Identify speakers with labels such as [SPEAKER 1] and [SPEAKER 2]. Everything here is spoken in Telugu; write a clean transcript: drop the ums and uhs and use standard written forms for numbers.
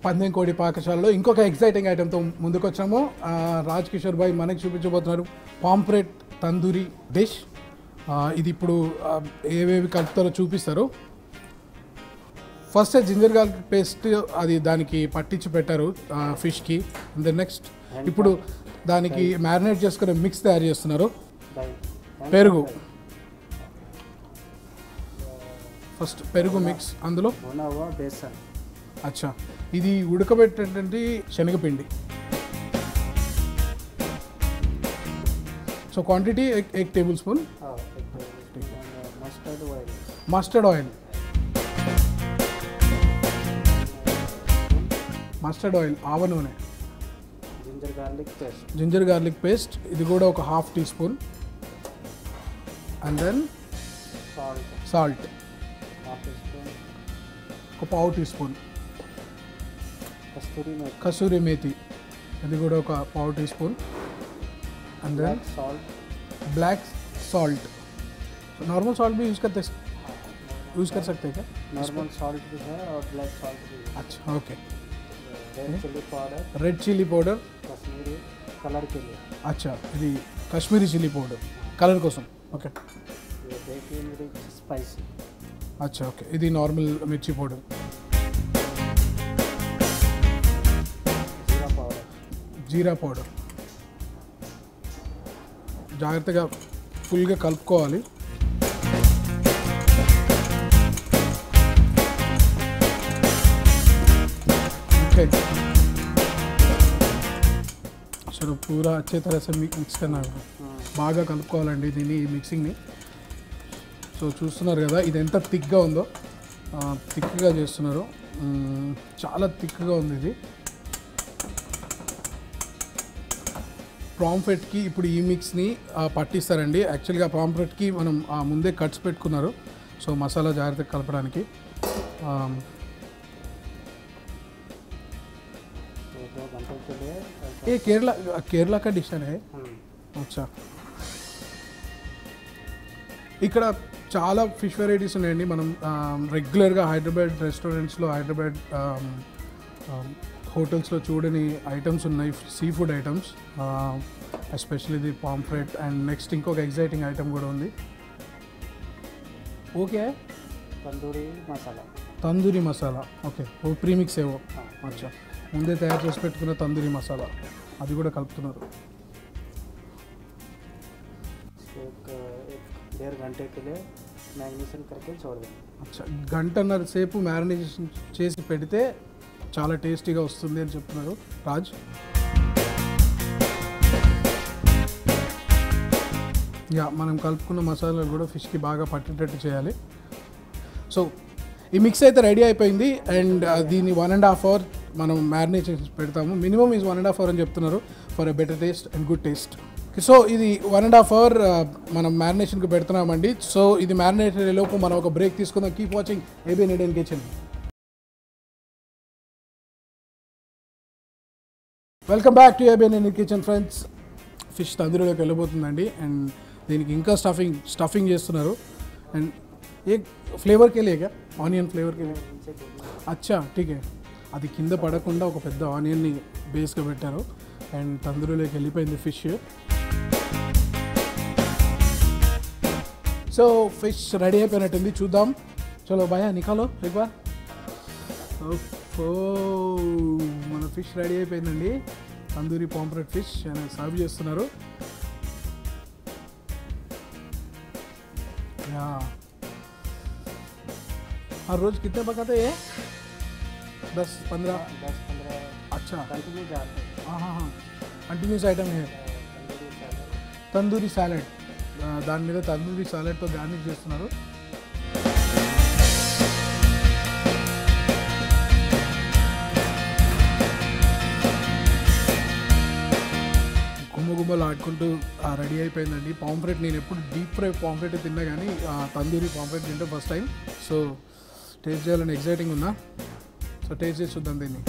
[SPEAKER 1] పందెం కోడి పాకశాలలో ఇంకొక ఎక్సైటింగ్ ఐటెంతో ముందుకు వచ్చాము. రాజ్ కిషోర్ భాయ్ మనకి చూపించబోతున్నారు పాంప్లెట్ తందూరి డిష్. ఇది ఇప్పుడు ఏవేవి కలుపుతారో చూపిస్తారు. ఫస్ట్ జింజర్ గార్లిక్ పేస్ట్ అది దానికి పట్టించి పెట్టారు ఫిష్కి. అండ్ నెక్స్ట్ ఇప్పుడు దానికి మ్యారినేట్ చేసుకునే మిక్స్ తయారు చేస్తున్నారు. పెరుగు, ఫస్ట్ పెరుగు మిక్స్, అందులో అచ్చా ఇది ఉడకబెట్టేటువంటి శనగపిండి. So quantity 1 tablespoon mustard oil. Mustard oil, ఆవ నూనె, జింజర్ గార్లిక్ పేస్ట్ ఇది కూడా ఒక 1/2 teaspoon. And then salt ఒక 1/4 టీ స్పూన్. కసూరి మేతి ఇది కూడా ఒక 1/4 teaspoon. And then black salt. Normal salt भी यूज़ कर सकते हैं क्या?
[SPEAKER 2] नॉर्मल सॉल्ट भी है और ब्लैक सॉल्ट भी है.
[SPEAKER 1] अच्छा okay.
[SPEAKER 2] Red chilli powder
[SPEAKER 1] Kashmiri
[SPEAKER 2] colour के लिए.
[SPEAKER 1] अच्छा ఇది కశ్మీరీ చిల్లీ పౌడర్ కలర్ కోసం. ఓకే.
[SPEAKER 2] స్పైసీ.
[SPEAKER 1] अच्छा ओके. ఇది నార్మల్ మిర్చి పౌడర్. జీరా పౌడర్. జాగ్రత్తగా ఫుల్గా కలుపుకోవాలి. ఓకే. చలో పూరా అచ్చే तरह से మిక్స్ करना है. బాగా కలుపుకోవాలండి దీన్ని, ఈ మిక్సింగ్ని. సో చూస్తున్నారు కదా ఇది ఎంత థిక్గా ఉందో. థిక్గా చేస్తున్నారు, చాలా థిక్గా ఉంది ఇది. పాంప్లెట్కి ఇప్పుడు ఈ మిక్స్ని పట్టిస్తారండి. యాక్చువల్గా పాంప్లెట్కి మనం ముందే కట్స్ పెట్టుకున్నారు. సో మసాలా జాగ్రత్తగా కలపడానికి. ఏ కేరళ కా డిష్ అనే అచ్చా. ఇక్కడ చాలా ఫిష్ వెరైటీస్ ఉన్నాయండి. మనం రెగ్యులర్గా హైదరాబాద్ రెస్టారెంట్స్లో, హైదరాబాద్ హోటల్స్లో చూడని ఐటమ్స్ ఉన్నాయి, seafood items, especially the pomfret. And next ఇంకొక ఎగ్జైటింగ్ ఐటమ్ కూడా ఉంది. ఓకే, తందూరి మసాలా. ఓకే, ఓ ప్రీమిక్స్ ఏవో. అచ్చా, ముందే తయారు చేసి పెట్టుకున్న తందూరి మసాలా అది కూడా కలుపుతున్నారు.
[SPEAKER 2] 1.5 घंटे के लिए मैरिनेशन करके छोड़ देंगे.
[SPEAKER 1] అచ్చా, గంటన్నర సేపు మ్యారినేషన్ చేసి పెడితే చాలా టేస్టీగా వస్తుంది అని చెప్తున్నారు రాజ్. యా, మనం కలుపుకున్న మసాలాలు కూడా ఫిష్కి బాగా పట్టేటట్టు చేయాలి. సో ఈ మిక్స్ అయితే రెడీ అయిపోయింది. అండ్ దీన్ని 1.5 hour మనం మ్యారినేషన్ పెడతాము. మినిమం ఈజ్ 1.5 hour అని చెప్తున్నారు for a better taste and good taste. So ఇది 1.5 hour మనం మ్యారినేషన్కి పెడుతున్నామండి. సో ఇది మ్యారినేట్ అయ్యేలోపు మనం ఒక బ్రేక్ తీసుకుందాం. Keep watching ABN Indian kitchen. Welcome back to ABN Indian kitchen friends. Fish తందూరిలోకి వెళ్ళబోతుందండి. అండ్ దీనికి ఇంకా స్టఫింగ్ చేస్తున్నారు. అండ్ ఏ ఫ్లేవర్ కే లేగా ఆనియన్ ఫ్లేవర్ కే लिए. అచ్చా ఠీక్ హై. అది కింద పడకుండా ఒక పెద్ద ఆనియన్ని బేస్గా పెట్టారు. అండ్ తందూరిలోకి వెళ్ళిపోయింది ఫిష్. సో ఫిష్ రెడీ అయిపోయినట్టుంది, చూద్దాం. చలో భయ్యా నికాలో ఎక్ బార్. ఓ మన ఫిష్ రెడీ అయిపోయిందండి. తందూరి పాంప్లెట్ ఫిష్ సర్వ్ చేస్తున్నారు. యా, हर रोज कितने पकाते हैं? 10-15. अच्छा, हाँ, कंटिन्यूस आइटम है. तंदूरी सैलड, దాని మీద తందూరి సాలెడ్తో గార్నిష్ చేస్తున్నారు. గుమ్మలు ఆడుకుంటూ రెడీ అయిపోయిందండి పాంప్లెట్. నేను ఎప్పుడు డీప్ ఫ్రై పాంప్లెట్ తిన్నా కానీ తందూరి పాంప్లెట్ తింటే ఫస్ట్ టైం. సో టేస్ట్ చేయాలని ఎగ్జైటింగ్ ఉన్నా. సో టేస్ట్ చేసి చూద్దాం దీన్ని.